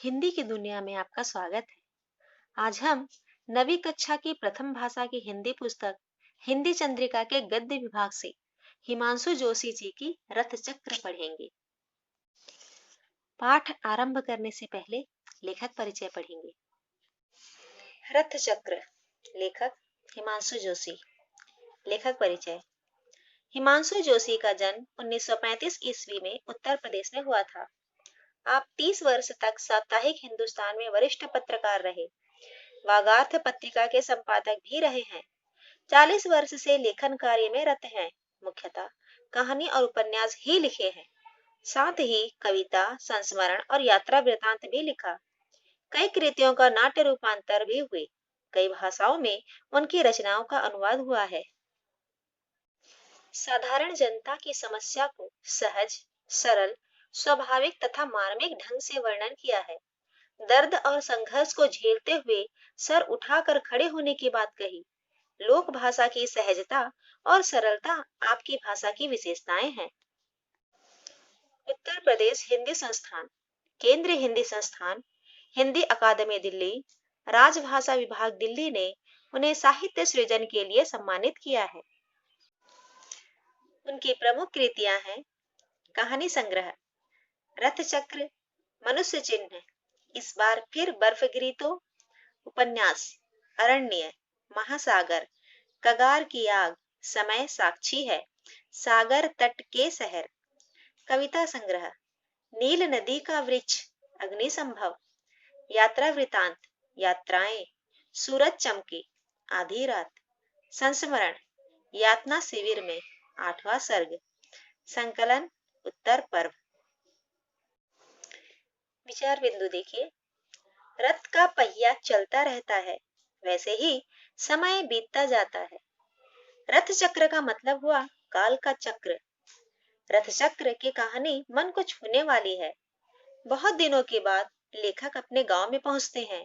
हिंदी की दुनिया में आपका स्वागत है। आज हम नवी कक्षा की प्रथम भाषा की हिंदी पुस्तक हिंदी चंद्रिका के गद्य विभाग से हिमांशु जोशी जी की रथ चक्र पढ़ेंगे। पाठ आरंभ करने से पहले लेखक परिचय पढ़ेंगे। रथ चक्र, लेखक हिमांशु जोशी। लेखक परिचय। हिमांशु जोशी का जन्म 1935 ईस्वी में उत्तर प्रदेश में हुआ था। आप 30 वर्ष तक साप्ताहिक हिंदुस्तान में वरिष्ठ पत्रकार रहे। वागार्थ पत्रिका के संपादक भी रहे हैं। 40 वर्ष से लेखन कार्य में रत हैं। मुख्यतः कहानी और उपन्यास ही लिखे हैं। साथ ही कविता, संस्मरण और यात्रा वृतांत भी लिखा। कई कृतियों का नाट्य रूपांतर भी हुए। कई भाषाओं में उनकी रचनाओं का अनुवाद हुआ है। साधारण जनता की समस्या को सहज, सरल, स्वाभाविक तथा मार्मिक ढंग से वर्णन किया है। दर्द और संघर्ष को झेलते हुए सर उठाकर खड़े होने की बात कही। लोक भाषा की सहजता और सरलता आपकी भाषा की विशेषताएं हैं। उत्तर प्रदेश हिंदी संस्थान, केंद्रीय हिंदी संस्थान, हिंदी अकादमी दिल्ली, राजभाषा विभाग दिल्ली ने उन्हें साहित्य सृजन के लिए सम्मानित किया है। उनकी प्रमुख कृतियां हैं कहानी संग्रह, रथ चक्र, मनुष्य चिन्ह, इस बार फिर बर्फ गिरी तो, उपन्यास अरण्य, महासागर, कगार की आग, समय साक्षी है, सागर तट के शहर। कविता संग्रह नील नदी का वृक्ष, अग्नि संभव, यात्रा वृतांत, यात्राएं, सूरज चमके, आधी रात, संस्मरण, यातना शिविर में, 8वां सर्ग, संकलन उत्तर पर्व। विचार बिंदु देखिए। रथ का पहिया चलता रहता है, वैसे ही समय बीतता जाता है। रथ चक्र का मतलब हुआ काल का चक्र। रथ चक्र की कहानी मन को छूने वाली है। बहुत दिनों के बाद लेखक अपने गांव में पहुंचते हैं।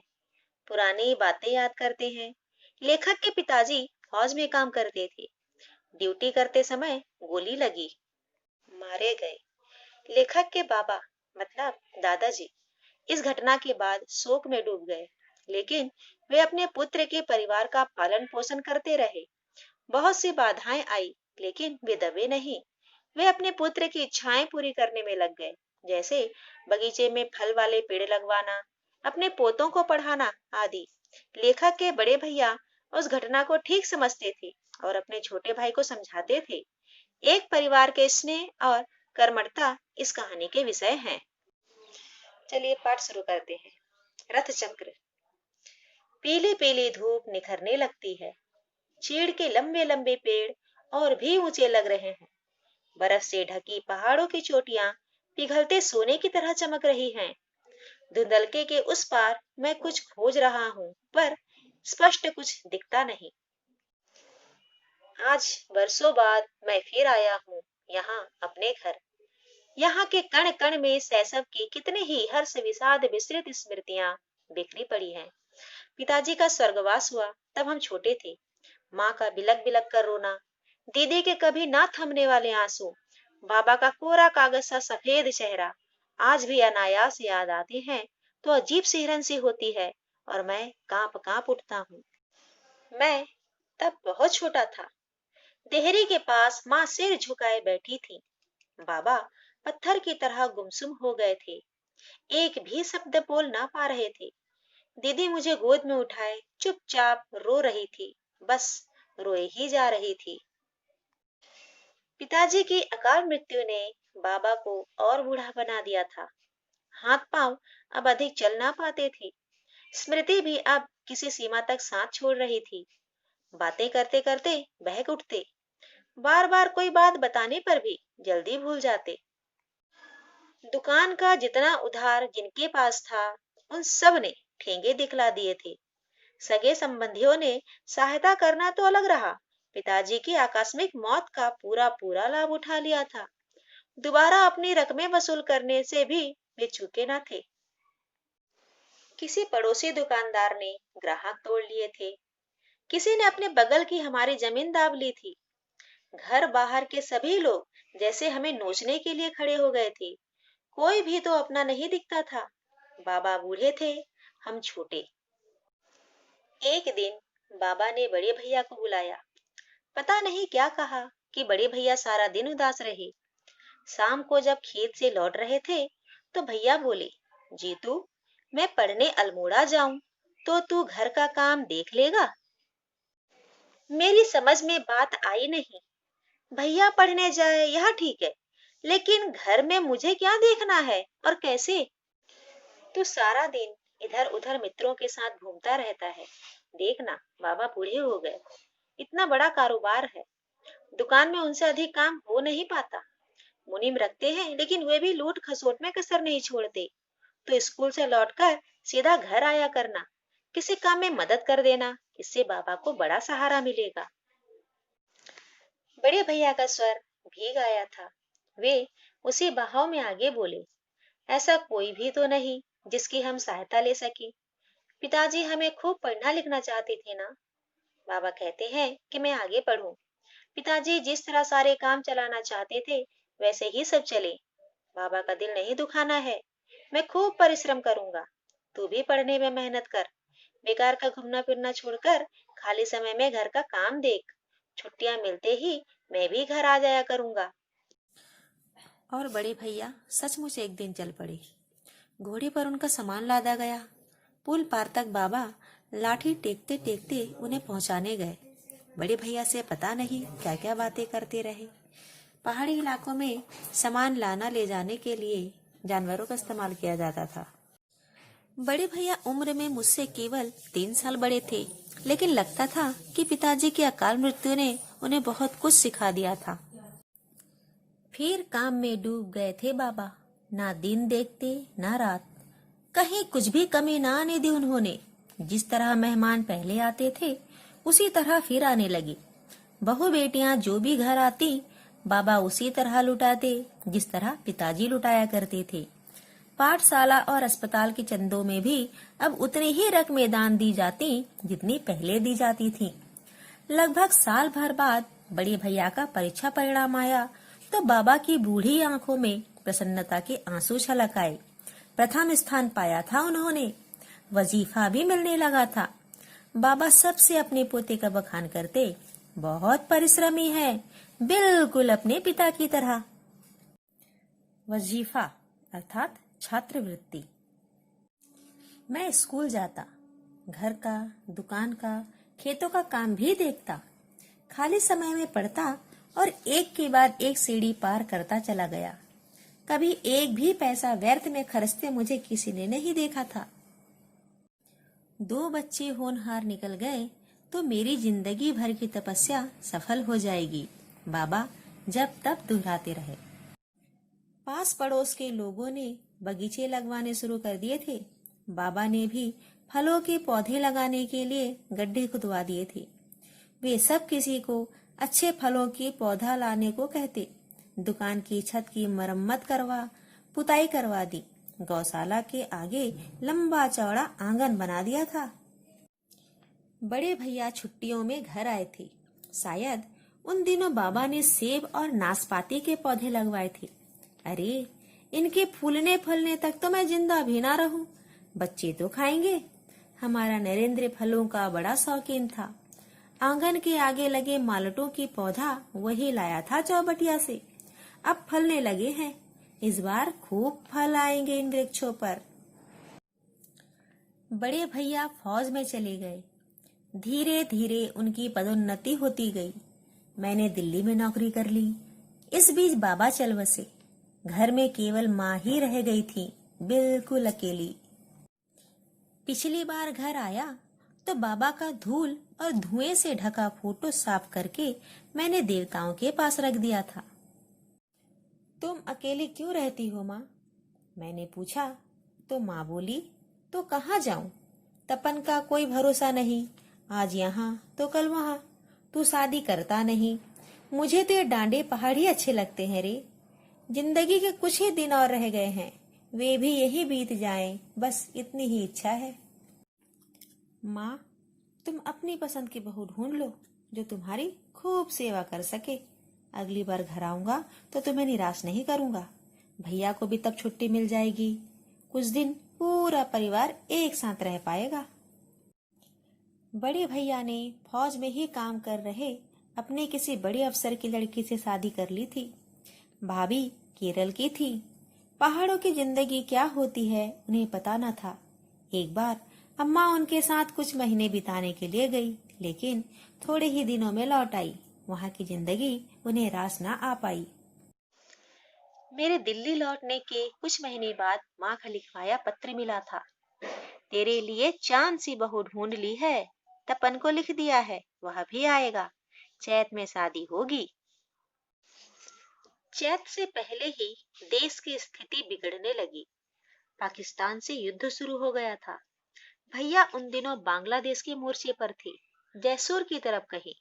पुरानी बातें याद करते हैं। लेखक के पिताजी फौज में काम करते थे। ड्यूटी करते समय गोली लगी, मारे गए। लेखक के बाबा मतलब दादाजी इस घटना के बाद शोक में डूब गए, लेकिन वे अपने पुत्र के परिवार का पालन पोषण करते रहे। बहुत सी बाधाएं आई, लेकिन वे दबे नहीं। वे अपने पुत्र की इच्छाएं पूरी करने में लग गए, जैसे बगीचे में फल वाले पेड़ लगवाना, अपने पोतों को पढ़ाना आदि। लेखक के बड़े भैया उस घटना को ठीक समझते थे और अपने छोटे भाई को समझाते थे। एक परिवार के स्नेह और कर्मठता इस कहानी के विषय हैं। चलिए पाठ शुरू करते हैं। रथ चक्र। पीली पीली धूप निखरने लगती है। चीड़ के लंबे लंबे पेड़ और भी ऊंचे लग रहे हैं। बर्फ से ढकी पहाड़ों की चोटियां पिघलते सोने की तरह चमक रही हैं। धुंधलके के उस पार मैं कुछ खोज रहा हूँ, पर स्पष्ट कुछ दिखता नहीं। आज वर्षों बाद मैं फिर आया हूँ यहाँ अपने घर। यहाँ के कण कण में शैशव की कितने ही हर्ष विषाद विस्तृत स्मृतियां बिखरी पड़ी हैं। पिताजी का स्वर्गवास हुआ तब हम छोटे थे। माँ का बिलक बिलक कर रोना, दीदी के कभी ना थमने वाले आंसू, बाबा का कोरा कागज सा सफेद चेहरा आज भी अनायास याद आते हैं तो अजीब सिहरन सी होती है और मैं कांप कांप उठता हूँ। मैं तब बहुत छोटा था। देहरी के पास माँ सिर झुकाए बैठी थी। बाबा पत्थर की तरह गुमसुम हो गए थे। एक भी शब्द बोल ना पा रहे थे। दीदी मुझे गोद में उठाए चुपचाप रो रही थी, बस रोए ही जा रही थी। पिताजी की अकाल मृत्यु ने बाबा को और बूढ़ा बना दिया था। हाथ पांव अब अधिक चल ना पाते थे। स्मृति भी अब किसी सीमा तक साथ छोड़ रही थी। बातें करते करते बहक उठते। बार बार कोई बात बताने पर भी जल्दी भूल जाते। दुकान का जितना उधार जिनके पास था, उन सब ने ठेंगे दिखला दिए थे। सगे संबंधियों ने सहायता करना तो अलग रहा, पिताजी की आकस्मिक मौत का पूरा पूरा लाभ उठा लिया था। दोबारा अपनी रकमें वसूल करने से भी वे चूके न थे। किसी पड़ोसी दुकानदार ने ग्राहक तोड़ लिए थे। किसी ने अपने बगल की हमारी जमीन दाब ली थी। घर बाहर के सभी लोग जैसे हमें नोचने के लिए खड़े हो गए थे। कोई भी तो अपना नहीं दिखता था। बाबा बूढ़े थे, हम छोटे। एक दिन बाबा ने बड़े भैया को बुलाया। पता नहीं क्या कहा कि बड़े भैया सारा दिन उदास रहे। शाम को जब खेत से लौट रहे थे तो भैया बोले, जीतू, मैं पढ़ने अल्मोड़ा जाऊं तो तू घर का काम देख लेगा? मेरी समझ में बात आई नहीं। भैया पढ़ने जाए यह ठीक है, लेकिन घर में मुझे क्या देखना है और कैसे? तू सारा दिन इधर उधर मित्रों के साथ घूमता रहता है। देखना, बाबा बूढ़े हो गए, इतना बड़ा कारोबार है, दुकान में उनसे अधिक काम हो नहीं पाता। मुनीम रखते हैं लेकिन वे भी लूट खसोट में कसर नहीं छोड़ते। तो स्कूल से लौटकर सीधा घर आया करना, किसी काम में मदद कर देना, इससे बाबा को बड़ा सहारा मिलेगा। बड़े भैया का स्वर भीग आया था। वे उसी बहाव में आगे बोले, ऐसा कोई भी तो नहीं जिसकी हम सहायता ले सके। पिताजी हमें खूब पढ़ना लिखना चाहते थे ना। बाबा कहते हैं कि मैं आगे पढूं। पिताजी जिस तरह सारे काम चलाना चाहते थे वैसे ही सब चले। बाबा का दिल नहीं दुखाना है। मैं खूब परिश्रम करूंगा। तू भी पढ़ने में मेहनत कर। बेकार का घूमना फिरना छोड़कर खाली समय में घर का काम देख। छुट्टियां मिलते ही मैं भी घर आ जाया करूंगा। और बड़े भैया सचमुच एक दिन चल पड़े। घोड़े पर उनका सामान लादा गया। पुल पार तक बाबा लाठी टेकते टेकते उन्हें पहुंचाने गए। बड़े भैया से पता नहीं क्या क्या बातें करते रहे। पहाड़ी इलाकों में सामान लाना ले जाने के लिए जानवरों का इस्तेमाल किया जाता था। बड़े भैया उम्र में मुझसे केवल 3 साल बड़े थे, लेकिन लगता था कि पिताजी की अकाल मृत्यु ने उन्हें बहुत कुछ सिखा दिया था। फिर काम में डूब गए थे बाबा, ना दिन देखते ना रात। कहीं कुछ भी कमी ना आने दी उन्होंने। जिस तरह मेहमान पहले आते थे उसी तरह फिर आने लगे। बहू बेटियां जो भी घर आती बाबा उसी तरह लुटाते जिस तरह पिताजी लुटाया करते थे। पाठशाला और अस्पताल के चंदों में भी अब उतनी ही रकमें दान दी जाती जितनी पहले दी जाती थी। लगभग साल भर बाद बड़े भैया का परीक्षा परिणाम आया तो बाबा की बूढ़ी आंखों में प्रसन्नता के आंसू छलक आए। प्रथम स्थान पाया था उन्होंने। वजीफा भी मिलने लगा था। बाबा सबसे अपने पोते का बखान करते, बहुत परिश्रमी है, बिल्कुल अपने पिता की तरह। वजीफा अर्थात छात्रवृत्ति। मैं स्कूल जाता, घर का, दुकान का, खेतों का काम भी देखता। खाली समय में पढ़ता और एक के बाद एक सीढ़ी पार करता चला गया। कभी एक भी पैसा व्यर्थ में खर्चते मुझे किसी ने नहीं देखा था। 2 बच्चे होनहार निकल गए तो मेरी जिंदगी भर की तपस्या सफल हो जाएगी, बाबा जब तब दोहराते रहे। पास पड़ोस के लोगों ने बगीचे लगवाने शुरू कर दिए थे। बाबा ने भी फलों के पौधे लगाने के लिए गड्ढे खुदवा दिए थे। वे सब किसी को अच्छे फलों के पौधा लाने को कहते। दुकान की छत की मरम्मत करवा, पुताई करवा दी। गौशाला के आगे लंबा चौड़ा आंगन बना दिया था। बड़े भैया छुट्टियों में घर आए थे। शायद उन दिनों बाबा ने सेब और नाशपाती के पौधे लगवाए थे। अरे, इनके फूलने फलने तक तो मैं जिंदा भी ना रहूं। बच्चे तो खाएंगे। हमारा नरेंद्र फलों का बड़ा शौकीन था। आंगन के आगे लगे माल्टों की पौधा वही लाया था चौबटिया से। अब फलने लगे हैं। इस बार खूब फल आएंगे इन वृक्षों पर। बड़े भैया फौज में चले गए। धीरे धीरे उनकी पदोन्नति होती गई। मैंने दिल्ली में नौकरी कर ली। इस बीच बाबा चल बसे। घर में केवल माँ ही रह गई थी, बिल्कुल अकेली। पिछली बार घर आया तो बाबा का धूल और धुएं से ढका फोटो साफ करके मैंने देवताओं के पास रख दिया था। तुम अकेली क्यों रहती हो माँ? मैंने पूछा तो माँ बोली, तो कहाँ जाऊं? तपन का कोई भरोसा नहीं, आज यहाँ तो कल वहाँ। तू शादी करता नहीं। मुझे तो ये डांडे पहाड़ ही अच्छे लगते हैं रे। जिंदगी के कुछ ही दिन और रह गए हैं, वे भी यही बीत जाएं, बस इतनी ही इच्छा है। माँ, तुम अपनी पसंद की बहू ढूंढ लो जो तुम्हारी खूब सेवा कर सके। अगली बार घर आऊंगा तो तुम्हें निराश नहीं करूंगा। भैया को भी तब छुट्टी मिल जाएगी। कुछ दिन पूरा परिवार एक साथ रह पाएगा। बड़े भैया ने फौज में ही काम कर रहे अपने किसी बड़े अफसर की लड़की से शादी कर ली थी। भाभी केरल की थी। पहाड़ों की जिंदगी क्या होती है उन्हें पता न था। एक बार अम्मा उनके साथ कुछ महीने बिताने के लिए गई, लेकिन थोड़े ही दिनों में लौट आई। वहाँ की जिंदगी उन्हें रास न आ पाई। मेरे दिल्ली लौटने के कुछ महीने बाद माँ का लिखवाया पत्र मिला था। तेरे लिए चांद सी बहू ढूंढ ली है, तपन को लिख दिया है, वह भी आएगा, चैत में शादी होगी। चैत से पहले ही देश की स्थिति बिगड़ने लगी। पाकिस्तान से युद्ध शुरू हो गया था। भैया उन दिनों बांग्लादेश के मोर्चे पर थे, जैसुर की तरफ कहीं।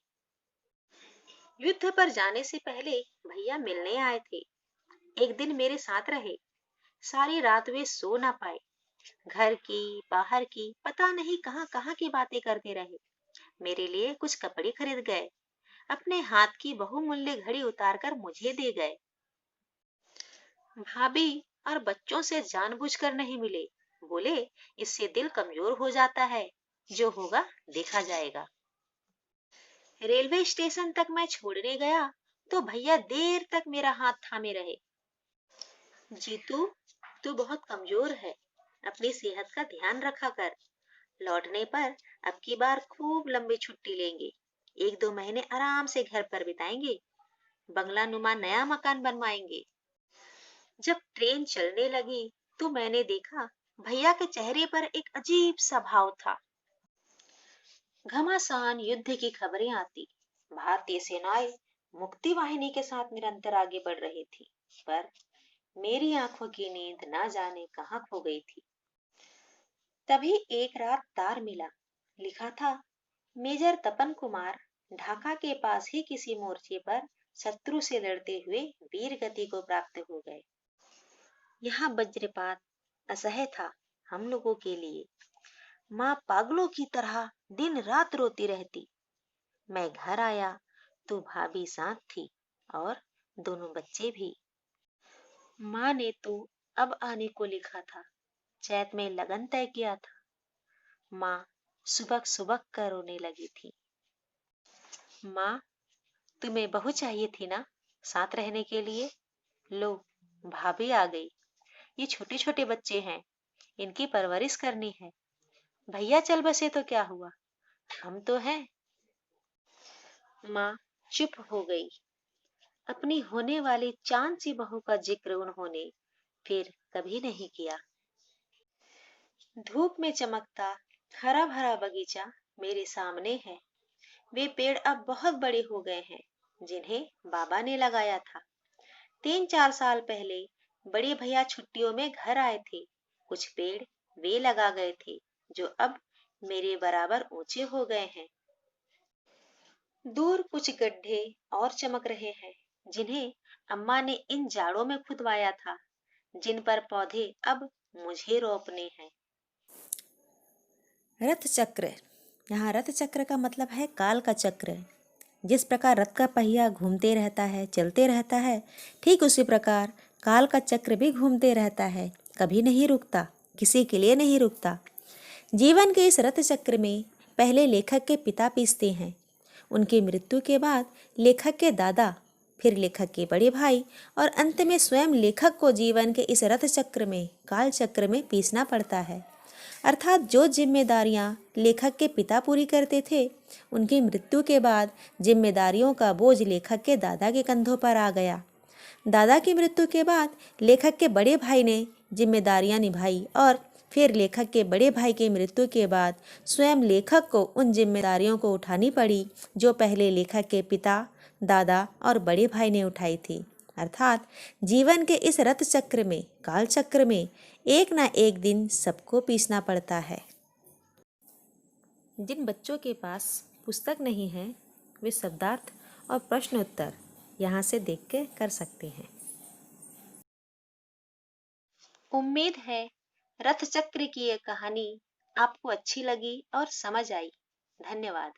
युद्ध पर जाने से पहले भैया मिलने आए थे। एक दिन मेरे साथ रहे। सारी रात वे सो ना पाए। घर की, बाहर की, पता नहीं कहां कहां की बातें करते रहे। मेरे लिए कुछ कपड़े खरीद गए। अपने हाथ की बहुमूल्य घड़ी उतारकर मुझे दे गए। भाभी और बच्चों से जानबूझकर नहीं मिले। बोले इससे दिल कमजोर हो जाता है, जो होगा देखा जाएगा। रेलवे स्टेशन तक मैं छोड़ने गया तो भैया देर तक मेरा हाथ थामे रहे। जीतू, तू बहुत कमजोर है, अपनी सेहत का ध्यान रखा कर। लौटने पर अब की बार खूब लंबी छुट्टी लेंगे। 1-2 महीने आराम से घर पर बिताएंगे। बंगला नुमा नया मकान बनवाएंगे। जब ट्रेन चलने लगी तो मैंने देखा भैया के चेहरे पर एक अजीब सा भाव था। घमासान युद्ध की खबरें आती। भारतीय सेनाएं मुक्ति वाहिनी के साथ निरंतर आगे बढ़ रही थी, पर मेरी आंखों की नींद ना जाने कहां खो गई थी। तभी एक रात तार मिला। लिखा था मेजर तपन कुमार ढाका के पास ही किसी मोर्चे पर शत्रु से लड़ते हुए वीर गति को प्राप्त हो गए। यहाँ वज्रपात असह्य था हम लोगों के लिए। माँ पागलों की तरह दिन रात रोती रहती। मैं घर आया तो भाभी साथ थी और दोनों बच्चे भी। माँ ने तो अब आने को लिखा था। चैत में लगन तय किया था। माँ सुबह सुबह कर रोने लगी थी। माँ, तुम्हें बहू चाहिए थी ना साथ रहने के लिए? लो, भाभी आ गई। ये छोटे छोटे बच्चे हैं, इनकी परवरिश करनी है। भैया चल बसे तो क्या हुआ, हम तो हैं। माँ चुप हो गई। अपनी होने वाली चांद सी बहू का जिक्र उन्होंने फिर कभी नहीं किया। धूप में चमकता हरा भरा बगीचा मेरे सामने है। वे पेड़ अब बहुत बड़े हो गए हैं, जिन्हें बाबा ने लगाया था। 3-4 साल पहले बड़े भैया छुट्टियों में घर आए थे। कुछ पेड़ वे लगा गए थे, जो अब मेरे बराबर ऊंचे हो गए हैं। दूर कुछ गड्ढे और चमक रहे हैं, जिन्हें अम्मा ने इन जाड़ों में खुदवाया था, जिन पर पौधे अब मुझे रोपने हैं। रथ चक्र। यहाँ रथ चक्र का मतलब है काल का चक्र। जिस प्रकार रथ का पहिया घूमते रहता है, चलते रहता है, ठीक उसी प्रकार काल का चक्र भी घूमते रहता है, कभी नहीं रुकता, किसी के लिए नहीं रुकता। जीवन के इस रथ चक्र में पहले लेखक के पिता पीसते हैं। उनकी मृत्यु के बाद लेखक के दादा, फिर लेखक के बड़े भाई और अंत में स्वयं लेखक को जीवन के इस रथ चक्र में, काल चक्र में पीसना पड़ता है। अर्थात जो जिम्मेदारियां लेखक के पिता पूरी करते थे, उनकी मृत्यु के बाद जिम्मेदारियों का बोझ लेखक के दादा के कंधों पर आ गया। दादा की मृत्यु के बाद लेखक के बड़े भाई ने जिम्मेदारियां निभाई और फिर लेखक के बड़े भाई की मृत्यु के बाद स्वयं लेखक को उन जिम्मेदारियों को उठानी पड़ी, जो पहले लेखक के पिता, दादा और बड़े भाई ने उठाई थी। अर्थात जीवन के इस रथ चक्र में, काल चक्र में एक ना एक दिन सबको पीसना पड़ता है। जिन बच्चों के पास पुस्तक नहीं है, वे शब्दार्थ और प्रश्न उत्तर यहाँ से देख के कर सकते हैं। उम्मीद है रथ चक्र की यह कहानी आपको अच्छी लगी और समझ आई। धन्यवाद।